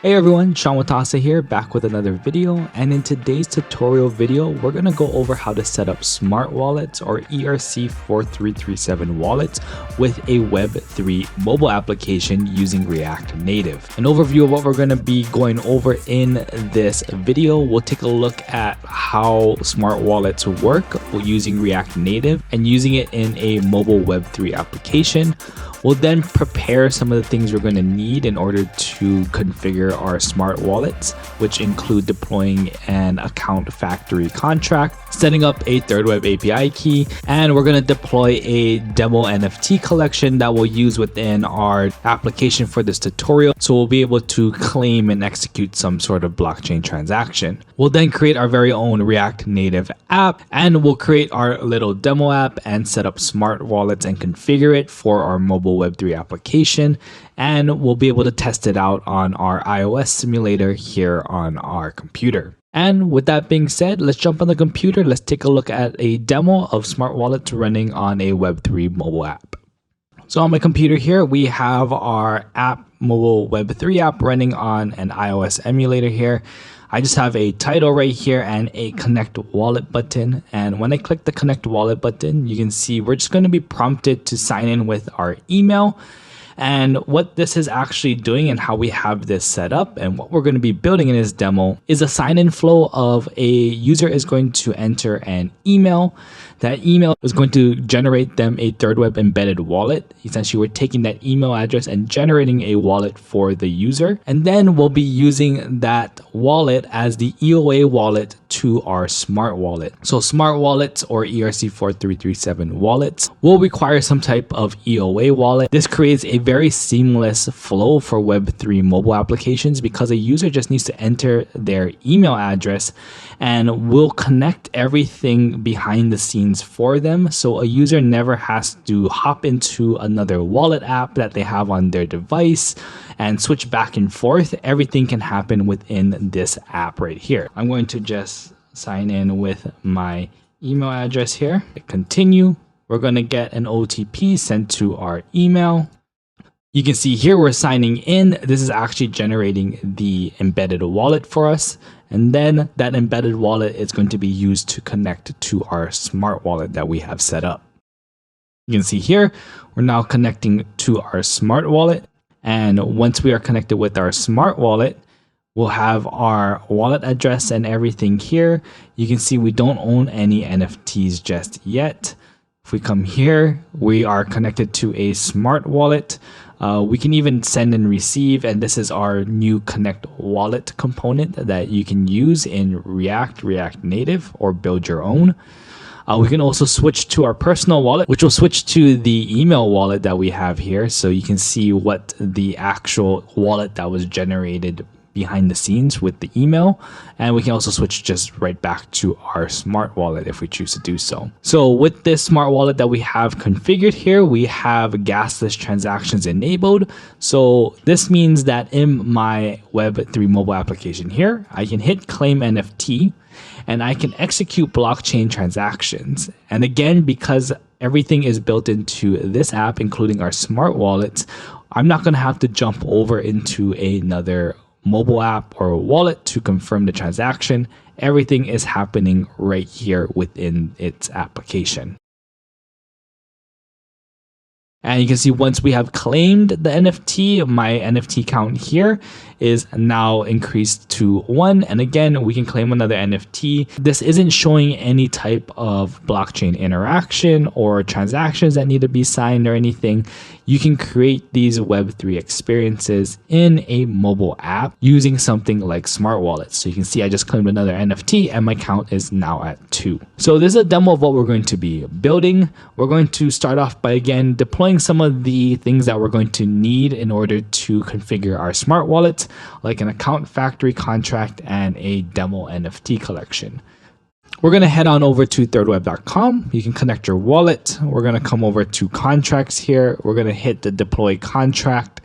Hey everyone, Sean Watasa here, back with another video, and in today's tutorial video, we're going to go over how to set up smart wallets or ERC-4337 wallets with a Web3 mobile application using React Native. An overview of what we're going to be going over in this video, we'll take a look at how smart wallets work using React Native and using it in a mobile Web3 application. We'll then prepare some of the things we're going to need in order to configure our smart wallets, which include deploying an account factory contract, setting up a thirdweb API key, and we're going to deploy a demo NFT collection that we'll use within our application for this tutorial. So we'll be able to claim and execute some sort of blockchain transaction. We'll then create our very own React Native app, and we'll create our little demo app and set up smart wallets and configure it for our mobile Web3 application, and we'll be able to test it out on our iOS simulator here on our computer. And with that being said, let's jump on the computer. Let's take a look at a demo of smart wallets running on a Web3 mobile app. So on my computer here, we have our mobile Web3 app running on an iOS emulator here. I just have a title right here and a connect wallet button. And when I click the connect wallet button, you can see we're just going to be prompted to sign in with our email. And what this is actually doing and how we have this set up and what we're going to be building in this demo is a sign-in flow of a user is going to enter an email. That email is going to generate them a thirdweb embedded wallet. Essentially, we're taking that email address and generating a wallet for the user. And then we'll be using that wallet as the EOA wallet to our smart wallet. So smart wallets or ERC-4337 wallets will require some type of EOA wallet. This creates a very seamless flow for Web3 mobile applications because a user just needs to enter their email address and we'll connect everything behind the scenes for them. So a user never has to hop into another wallet app that they have on their device and switch back and forth. Everything can happen within this app right here. I'm going to just sign in with my email address here. Continue. We're going to get an OTP sent to our email. You can see here we're signing in. This is actually generating the embedded wallet for us. And then that embedded wallet is going to be used to connect to our smart wallet that we have set up. You can see here, we're now connecting to our smart wallet. And once we are connected with our smart wallet, we'll have our wallet address and everything here. You can see we don't own any NFTs just yet. If we come here, we are connected to a smart wallet. We can even send and receive, and this is our new connect wallet component that you can use in React Native, or build your own. We can also switch to our personal wallet, which will switch to the email wallet that we have here. So you can see what the actual wallet that was generated behind the scenes with the email, and we can also switch just right back to our smart wallet if we choose to do so. So with this smart wallet that we have configured here, we have gasless transactions enabled. So this means that in my Web3 mobile application here, I can hit claim NFT and I can execute blockchain transactions. And again, because everything is built into this app, including our smart wallets, I'm not going to have to jump over into another mobile app or wallet to confirm the transaction. Everything is happening right here within its application. And you can see once we have claimed the NFT, my NFT count here is now increased to 1. And again, we can claim another NFT. This isn't showing any type of blockchain interaction or transactions that need to be signed or anything. You can create these Web3 experiences in a mobile app using something like smart wallets. So you can see I just claimed another NFT and my count is now at 2. So this is a demo of what we're going to be building. We're going to start off by again deploying some of the things that we're going to need in order to configure our smart wallet, like an account factory contract and a demo NFT collection. We're going to head on over to thirdweb.com. You can connect your wallet. We're going to come over to contracts here. We're going to hit the deploy contract.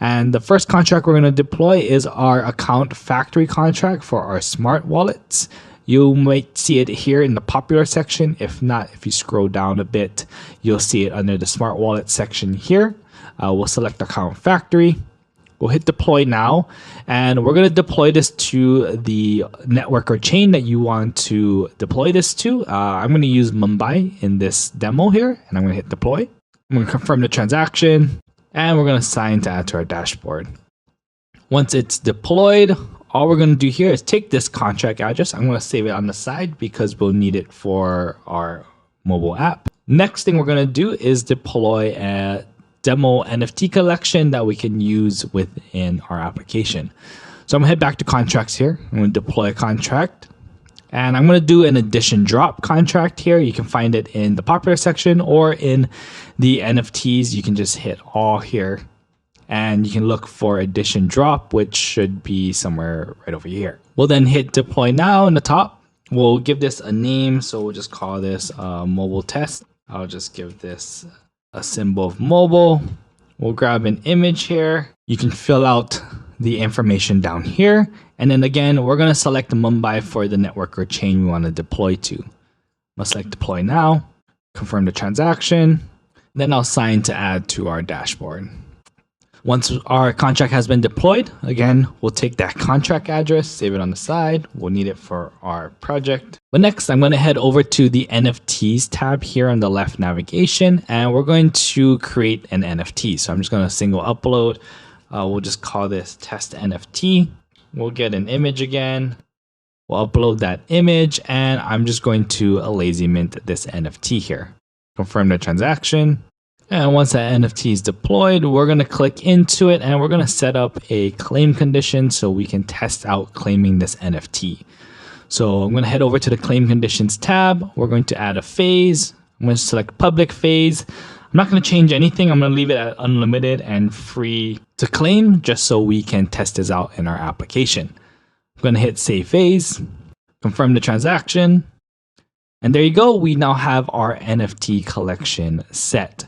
And the first contract we're going to deploy is our account factory contract for our smart wallets. You might see it here in the popular section. If not, if you scroll down a bit, you'll see it under the smart wallet section here. We'll select account factory. We'll hit deploy now, and we're going to deploy this to the network or chain that you want to deploy this to. I'm going to use Mumbai in this demo here, and I'm going to hit deploy. I'm going to confirm the transaction, and we're going to sign to add to our dashboard. Once it's deployed, all we're going to do here is take this contract address. I'm going to save it on the side because we'll need it for our mobile app. Next thing we're going to do is deploy a demo NFT collection that we can use within our application. So I'm gonna head back to contracts here. I'm gonna deploy a contract, and I'm gonna do an addition drop contract here. You can find it in the popular section or in the NFTs. You can just hit all here, and you can look for addition drop, which should be somewhere right over here. We'll then hit deploy now in the top. We'll give this a name, so we'll just call this mobile test. I'll just give this a symbol of mobile. We'll grab an image here. You can fill out the information down here. And then again, we're going to select Mumbai for the network or chain we want to deploy to. I'll select deploy now, confirm the transaction. Then I'll sign to add to our dashboard. Once our contract has been deployed, again, we'll take that contract address, save it on the side. We'll need it for our project. But next, I'm going to head over to the NFTs tab here on the left navigation, and we're going to create an NFT. So I'm just going to single upload. We'll just call this test NFT. We'll get an image again. We'll upload that image, and I'm just going to lazy mint this NFT here. Confirm the transaction. And once that NFT is deployed, we're going to click into it, and we're going to set up a claim condition so we can test out claiming this NFT. So I'm going to head over to the claim conditions tab. We're going to add a phase. I'm going to select public phase. I'm not going to change anything. I'm going to leave it at unlimited and free to claim just so we can test this out in our application. I'm going to hit save phase, confirm the transaction. And there you go. We now have our NFT collection set.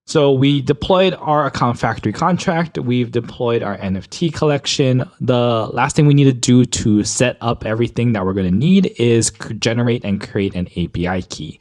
So we deployed our account factory contract. We've deployed our NFT collection. The last thing we need to do to set up everything that we're going to need is generate and create an API key.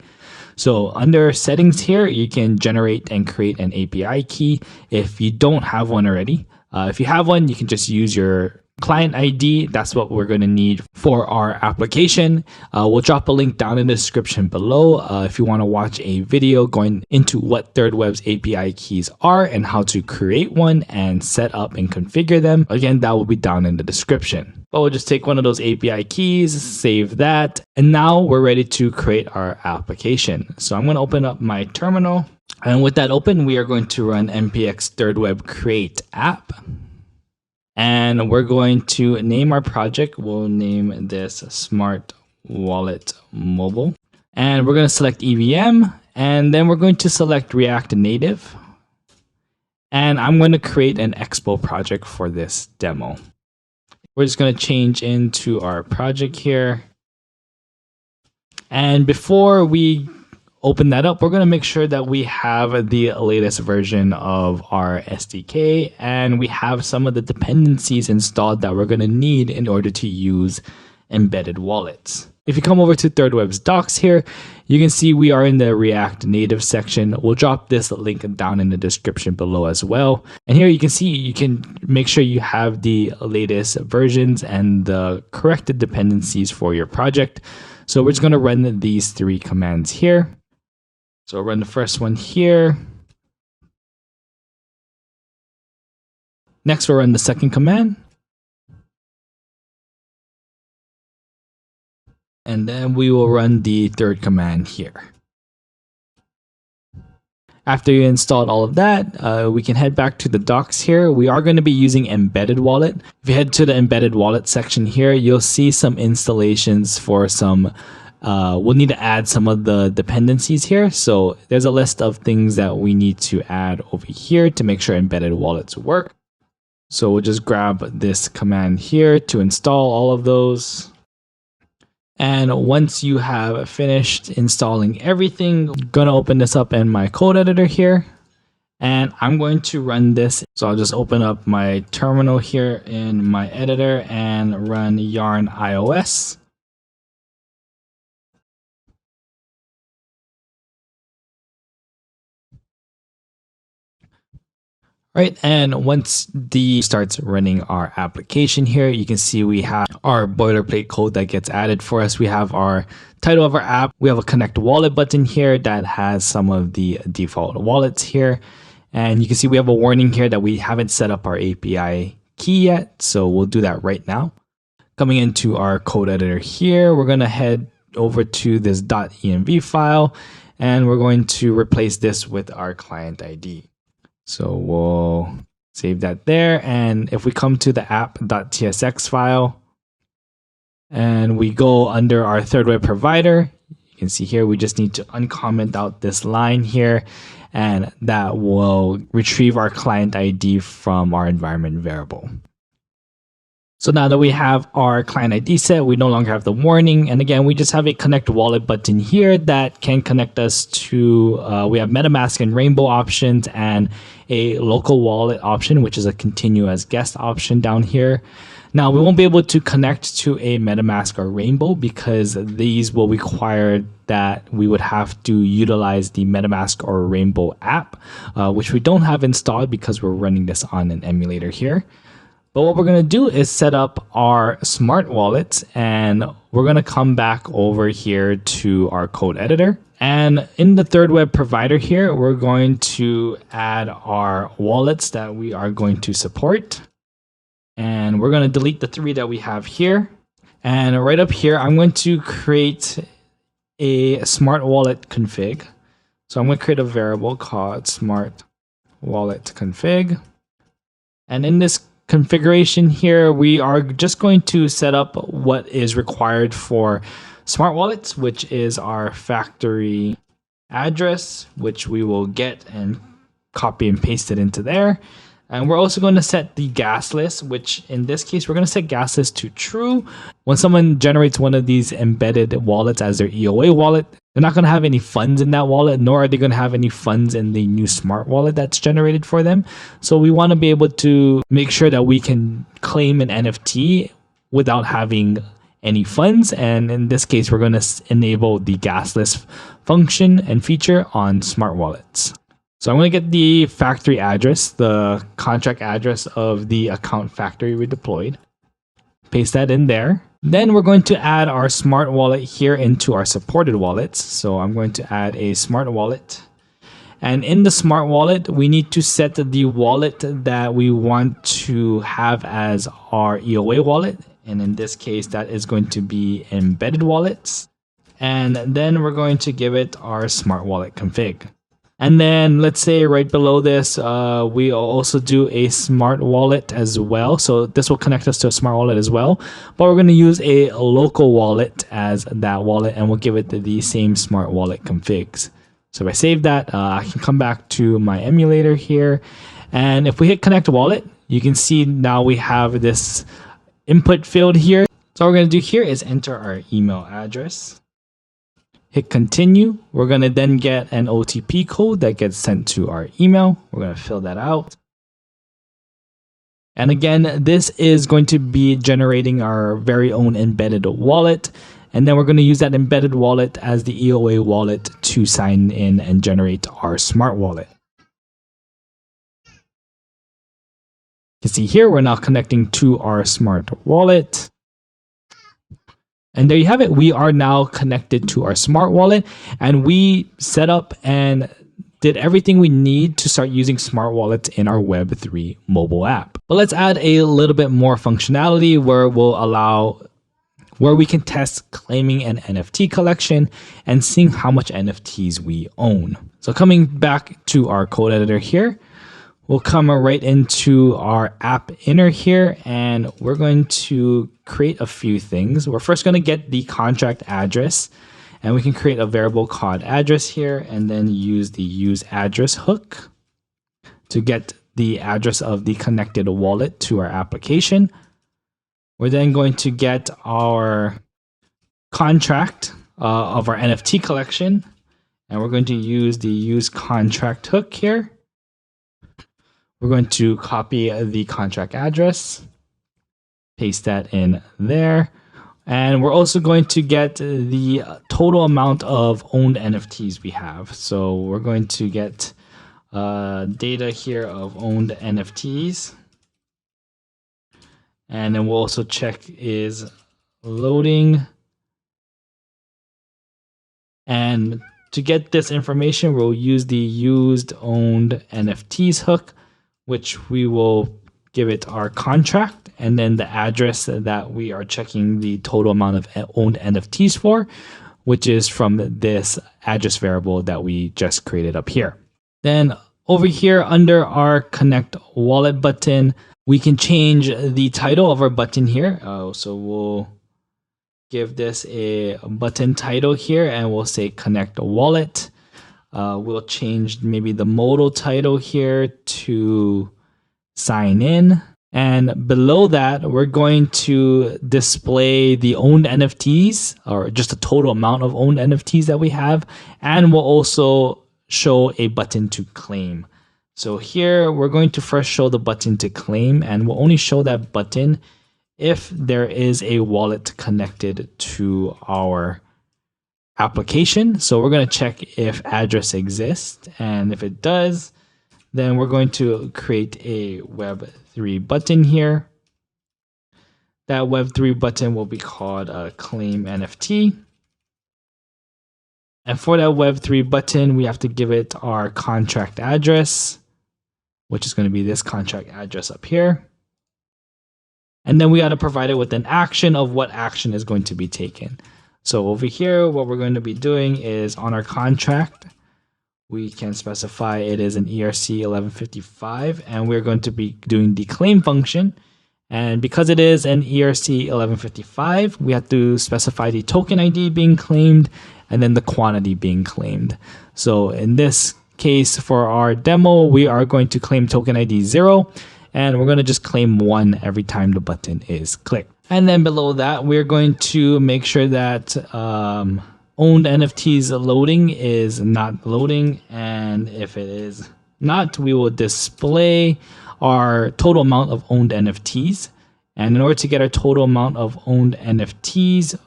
So under settings here, you can generate and create an API key if you don't have one already. If you have one, you can just use your client ID. That's what we're going to need for our application. We'll drop a link down in the description below if you want to watch a video going into what thirdweb's API keys are and how to create one and set up and configure them. Again, that will be down in the description. But we'll just take one of those API keys, save that, and now we're ready to create our application. So I'm going to open up my terminal, and with that open, we are going to run npx thirdweb create app. And we're going to name our project. We'll name this Smart Wallet Mobile. And we're going to select EVM. And then we're going to select React Native. And I'm going to create an Expo project for this demo. We're just going to change into our project here. And before we open that up, we're going to make sure that we have the latest version of our SDK and we have some of the dependencies installed that we're going to need in order to use embedded wallets. If you come over to thirdweb's docs here, you can see we are in the React Native section. We'll drop this link down in the description below as well. And here you can see you can make sure you have the latest versions and the corrected dependencies for your project. So we're just going to run these three commands here. So I'll run the first one here. Next, we'll run the second command. And then we will run the third command here. After you installed all of that, we can head back to the docs here. We are going to be using embedded wallet. If you head to the embedded wallet section here, you'll see some installations for some we'll need to add some of the dependencies here. So there's a list of things that we need to add over here to make sure embedded wallets work. So we'll just grab this command here to install all of those. And once you have finished installing everything, I'm going to open this up in my code editor here. And I'm going to run this. So I'll just open up my terminal here in my editor and run yarn iOS. Right, and once the starts running our application here, you can see we have our boilerplate code that gets added for us. We have our title of our app. We have a connect wallet button here that has some of the default wallets here. And you can see we have a warning here that we haven't set up our API key yet. So we'll do that right now. Coming into our code editor here, we're going to head over to this .env file, and we're going to replace this with our client ID. So we'll save that there. And if we come to the app.tsx file and we go under our third web provider, you can see here we just need to uncomment out this line here, and that will retrieve our client ID from our environment variable. So now that we have our client ID set, we no longer have the warning. And again, we just have a connect wallet button here that can connect us to, we have MetaMask and Rainbow options and a local wallet option, which is a continue as guest option down here. Now we won't be able to connect to a MetaMask or Rainbow because these will require that we would have to utilize the MetaMask or Rainbow app, which we don't have installed because we're running this on an emulator here. But what we're going to do is set up our smart wallets, and we're going to come back over here to our code editor. And in the third web provider here, we're going to add our wallets that we are going to support. And we're going to delete the 3 that we have here. And right up here, I'm going to create a smart wallet config. So I'm going to create a variable called smart wallet config. And in this configuration here, we are just going to set up what is required for smart wallets, which is our factory address, which we will get and copy and paste it into there. And we're also going to set the gas list, which in this case, we're going to set gas list to true. When someone generates one of these embedded wallets as their EOA wallet, they're not going to have any funds in that wallet, nor are they going to have any funds in the new smart wallet that's generated for them. So we want to be able to make sure that we can claim an NFT without having any funds. And in this case, we're going to enable the gas list function and feature on smart wallets. So I'm going to get the factory address, the contract address of the account factory we deployed. Paste that in there. Then we're going to add our smart wallet here into our supported wallets. So I'm going to add a smart wallet. And in the smart wallet, we need to set the wallet that we want to have as our EOA wallet. And in this case, that is going to be embedded wallets. And then we're going to give it our smart wallet config. And then let's say right below this, we also do a smart wallet as well. So this will connect us to a smart wallet as well. But we're going to use a local wallet as that wallet, and we'll give it the same smart wallet configs. So if I save that, I can come back to my emulator here. And if we hit connect wallet, you can see now we have this input field here. So what we're going to do here is enter our email address. Hit continue. We're going to then get an OTP code that gets sent to our email. We're going to fill that out. And again, this is going to be generating our very own embedded wallet. And then we're going to use that embedded wallet as the EOA wallet to sign in and generate our smart wallet. You can see here, we're now connecting to our smart wallet. And there you have it. We are now connected to our smart wallet, and we set up and did everything we need to start using smart wallets in our Web3 mobile app. But let's add a little bit more functionality where we can test claiming an NFT collection and seeing how much NFTs we own. So coming back to our code editor here, we'll come right into our app inner here, and we're going to create a few things. We're first going to get the contract address, and we can create a variable called address here, and then use the use address hook to get the address of the connected wallet to our application. We're then going to get our contract of our NFT collection, and we're going to use the use contract hook here. We're going to copy the contract address, paste that in there. And we're also going to get the total amount of owned NFTs we have. So we're going to get data here of owned NFTs. And then we'll also check is loading. And to get this information, we'll use the used owned NFTs hook, which we will give it our contract and then the address that we are checking the total amount of owned NFTs for, which is from this address variable that we just created up here. Then over here under our connect wallet button, we can change the title of our button here. So we'll give this a button title here and we'll say connect a wallet. We'll change maybe the modal title here to sign in. And below that, we're going to display the owned NFTs or just the total amount of owned NFTs that we have. And we'll also show a button to claim. So here we're going to first show the button to claim, and we'll only show that button if there is a wallet connected to our application. So we're going to check if address exists, and if it does, then we're going to create a Web3 button here. That Web3 button will be called claim NFT. And for that Web3 button, we have to give it our contract address, which is going to be this contract address up here. And then we got to provide it with an action of what action is going to be taken. So over here, what we're going to be doing is on our contract, we can specify it is an ERC-4337, and we're going to be doing the claim function. And because it is an ERC-4337, we have to specify the token ID being claimed and then the quantity being claimed. So in this case, for our demo, we are going to claim token ID 0, and we're going to just claim 1 every time the button is clicked. And then below that, we're going to make sure that owned NFTs loading is not loading. And if it is not, we will display our total amount of owned NFTs. And in order to get our total amount of owned NFTs,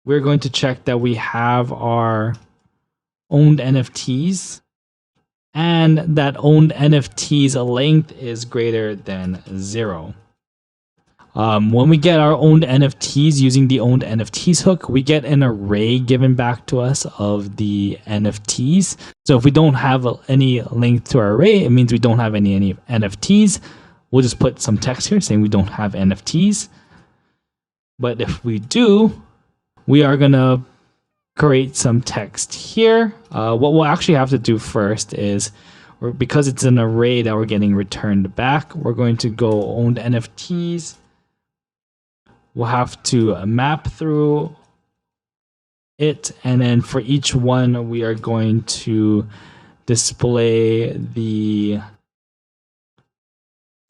we're going to check that we have our owned NFTs and that owned NFTs length is greater than 0. When we get our owned NFTs using the owned NFTs hook, we get an array given back to us of the NFTs. So if we don't have any length to our array, it means we don't have any NFTs. We'll just put some text here saying we don't have NFTs. But if we do, we are going to create some text here. What we'll actually have to do first is, because it's an array that we're getting returned back, we're going to go owned NFTs. We'll have to map through it, and then for each one, we are going to display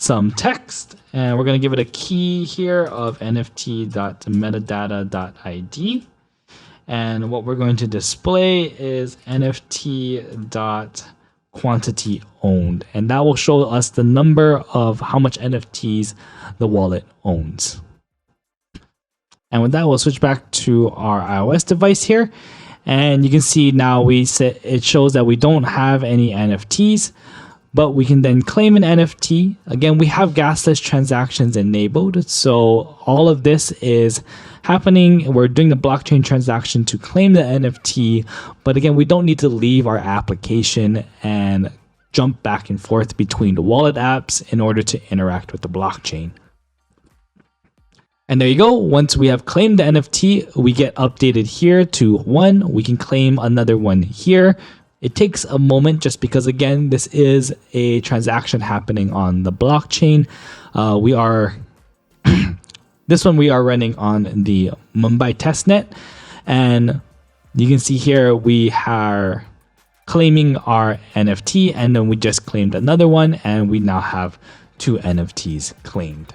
some text, and we're going to give it a key here of nft.metadata.id. And what we're going to display is nft.quantity owned, and that will show us the number of how much NFTs the wallet owns. And with that, we'll switch back to our iOS device here. And you can see now it shows that we don't have any NFTs, but we can then claim an NFT. Again, we have gasless transactions enabled. So all of this is happening. We're doing the blockchain transaction to claim the NFT. But again, we don't need to leave our application and jump back and forth between the wallet apps in order to interact with the blockchain. And there you go. Once we have claimed the NFT, we get updated here to 1. We can claim another one here. It takes a moment just because, again, this is a transaction happening on the blockchain. This one we are running on the Mumbai testnet. And you can see here we are claiming our NFT, and then we just claimed another one, and we now have 2 NFTs claimed.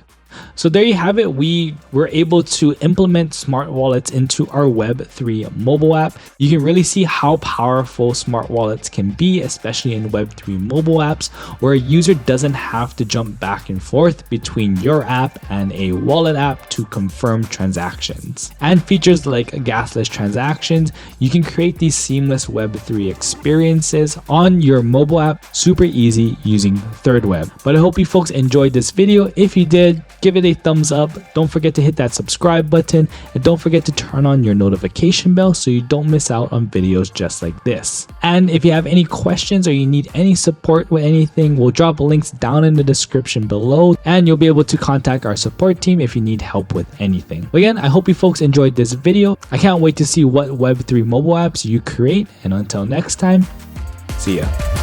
So there you have it. We were able to implement smart wallets into our Web3 mobile app. You can really see how powerful smart wallets can be, especially in Web3 mobile apps, where a user doesn't have to jump back and forth between your app and a wallet app to confirm transactions. And features like gasless transactions, you can create these seamless Web3 experiences on your mobile app super easy using thirdweb. But I hope you folks enjoyed this video. If you did, give it a thumbs up. Don't forget to hit that subscribe button, and don't forget to turn on your notification bell so you don't miss out on videos just like this. And if you have any questions or you need any support with anything, we'll drop links down in the description below, and you'll be able to contact our support team if you need help with anything. Again, I hope you folks enjoyed this video. I can't wait to see what Web3 mobile apps you create, and until next time, see ya.